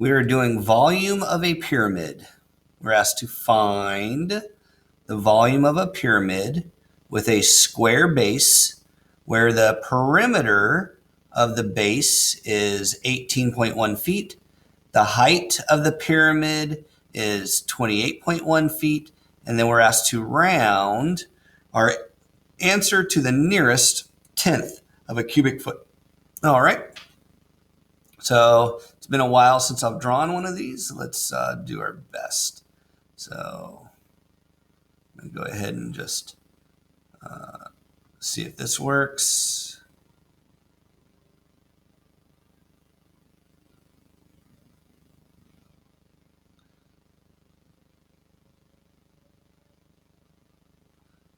We are doing volume of a pyramid. We're asked to find the volume of a pyramid with a square base where the perimeter of the base is 18.1 feet. The height of the pyramid is 28.1 feet. And then we're asked to round our answer to the nearest tenth of a cubic foot. All right. So it's been a while since I've drawn one of these. Let's do our best. So I'm going to go ahead and just see if this works.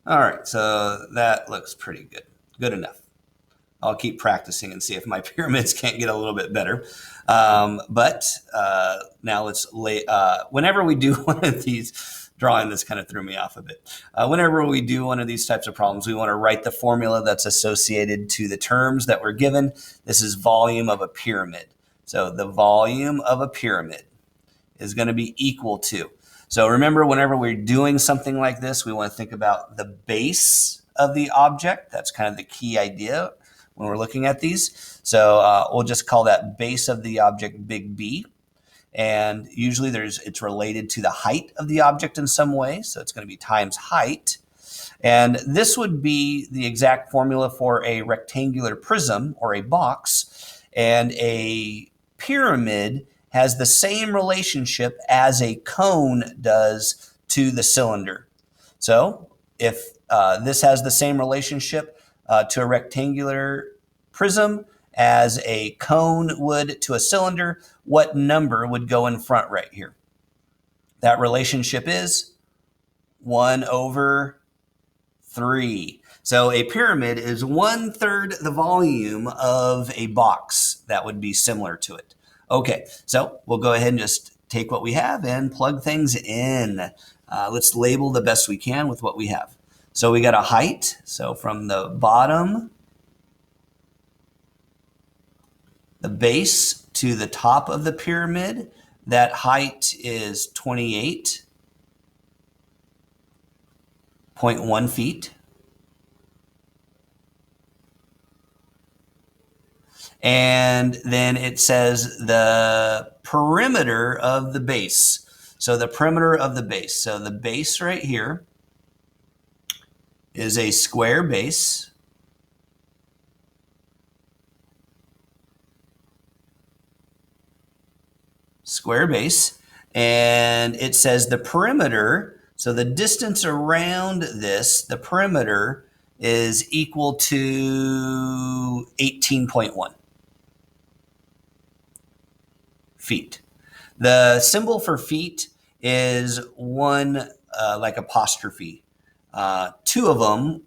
All right, so that looks pretty good. Good enough. I'll keep practicing and see if my pyramids can't get a little bit better. But now let's lay, whenever we do one of these, drawing this kind of threw me off a bit. Whenever we do one of these types of problems, we want to write the formula that's associated to the terms that we're given. This is volume of a pyramid. So the volume of a pyramid is going to be equal to. So remember, whenever we're doing something like this, we want to think about the base of the object. That's kind of the key idea when we're looking at these. So we'll just call that base of the object big B. And usually it's related to the height of the object in some way. So it's going to be times height. And this would be the exact formula for a rectangular prism or a box. And a pyramid has the same relationship as a cone does to the cylinder. So if this has the same relationship to a rectangular prism as a cone would to a cylinder, what number would go in front right here? That relationship is 1/3. So a pyramid is 1/3 the volume of a box that would be similar to it. Okay, so we'll go ahead and just take what we have and plug things in. Let's label the best we can with what we have. So we got a height. So from the bottom, the base to the top of the pyramid, that height is 28.1 feet. And then it says the perimeter of the base. So the perimeter of the base. So the base right here is a square base. Square base. And it says the perimeter, so the distance around this, the perimeter is equal to 18.1 feet. The symbol for feet is one like apostrophe. Two of them,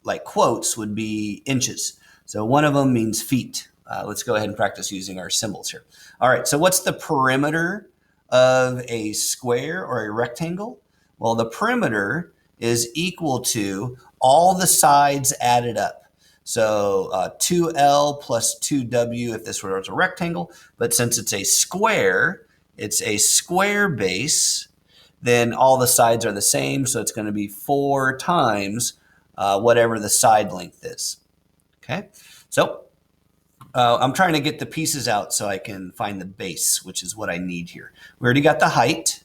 like quotes, would be inches. So one of them means feet. Let's go ahead and practice using our symbols here. All right, so what's the perimeter of a square or a rectangle? Well, the perimeter is equal to all the sides added up. So 2L plus 2W if this were a rectangle, but since it's a square base, then all the sides are the same, so it's going to be 4 times whatever the side length is. Okay, so I'm trying to get the pieces out so I can find the base, which is what I need here. We already got the height.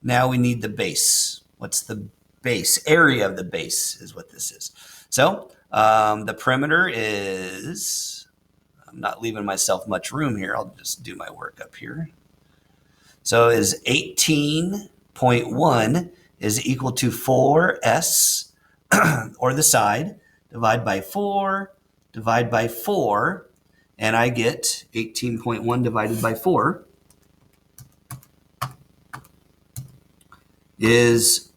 Now we need the base. What's the base? Area of the base is what this is. So the perimeter is, I'm not leaving myself much room here. I'll just do my work up here. So is 18.1 is equal to 4s, or the side, divide by 4, divide by 4, and I get 18.1 divided by 4 is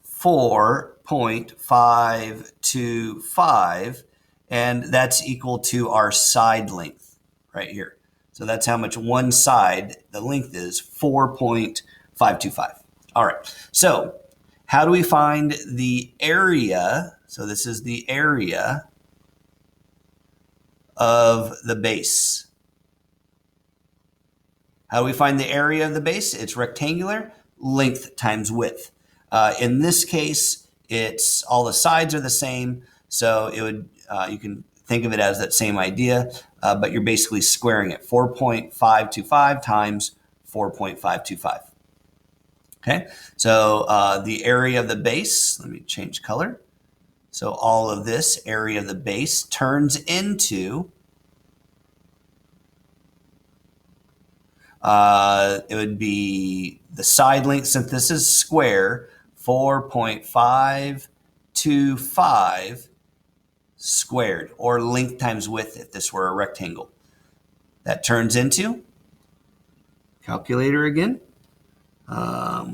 4.525, and that's equal to our side length right here. So that's how much one side, the length is 4.525. All right, so how do we find the area? So this is the area of the base. How do we find the area of the base? It's rectangular, length times width. In this case, it's all the sides are the same, so it would you can think of it as that same idea, but you're basically squaring it. 4.525 times 4.525. Okay, so the area of the base, let me change color. So all of this area of the base turns into, it would be the side length, since this is square, 4.525 squared, or length times width if this were a rectangle. That turns into, calculator again,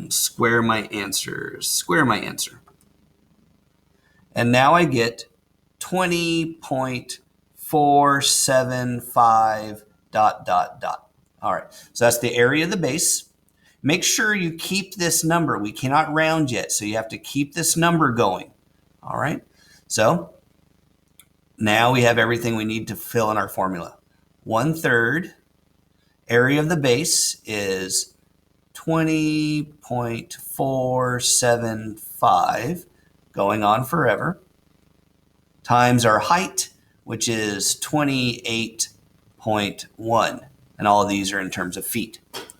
square my answer. And now I get 20.475 ... All right, so that's the area of the base. Make sure you keep this number. We cannot round yet, so you have to keep this number going. All right, so now we have everything we need to fill in our formula. 1/3 area of the base is 20.475, going on forever, times our height, which is 28.1. And all of these are in terms of feet.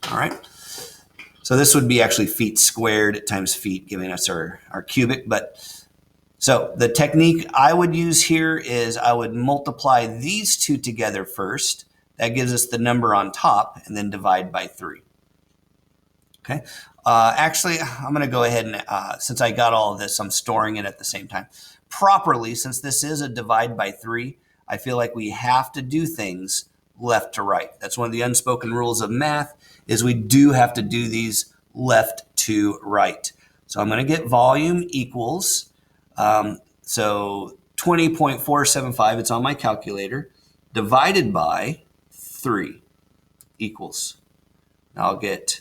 All right. So this would be actually feet squared times feet, giving us our cubic. But so the technique I would use here is I would multiply these two together first. That gives us the number on top, and then divide by 3. Okay. Actually, I'm going to go ahead and, since I got all of this, I'm storing it at the same time. Properly, since this is a divide by 3, I feel like we have to do things left to right. That's one of the unspoken rules of math, is we do have to do these left to right. So I'm going to get volume equals, so 20.475, it's on my calculator, divided by 3 equals, I'll get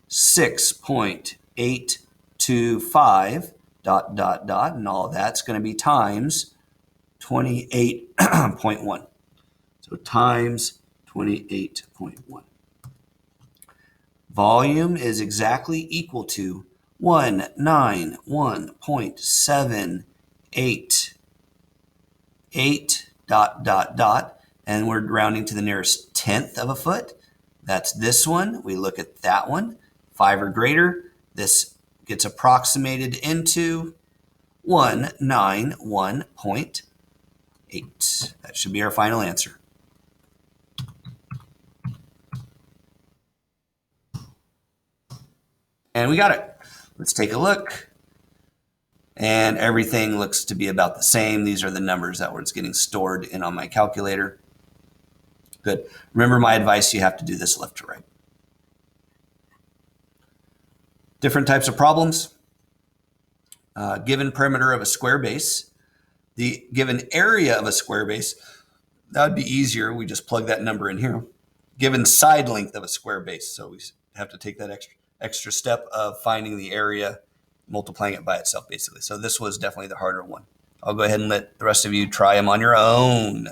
6.825 ... and all that's going to be times 28.1. So times 28.1. Volume is exactly equal to 191.788 ... and we're rounding to the nearest tenth of a foot. That's this one. We look at that one. 5 or greater. This gets approximated into 191.8. That should be our final answer. And we got it. Let's take a look. And everything looks to be about the same. These are the numbers that was getting stored in on my calculator. Good. Remember my advice, you have to do this left to right. Different types of problems. Given perimeter of a square base, the given area of a square base, that would be easier. We just plug that number in here. Given side length of a square base, so we have to take that extra step of finding the area, multiplying it by itself, basically. So this was definitely the harder one. I'll go ahead and let the rest of you try them on your own.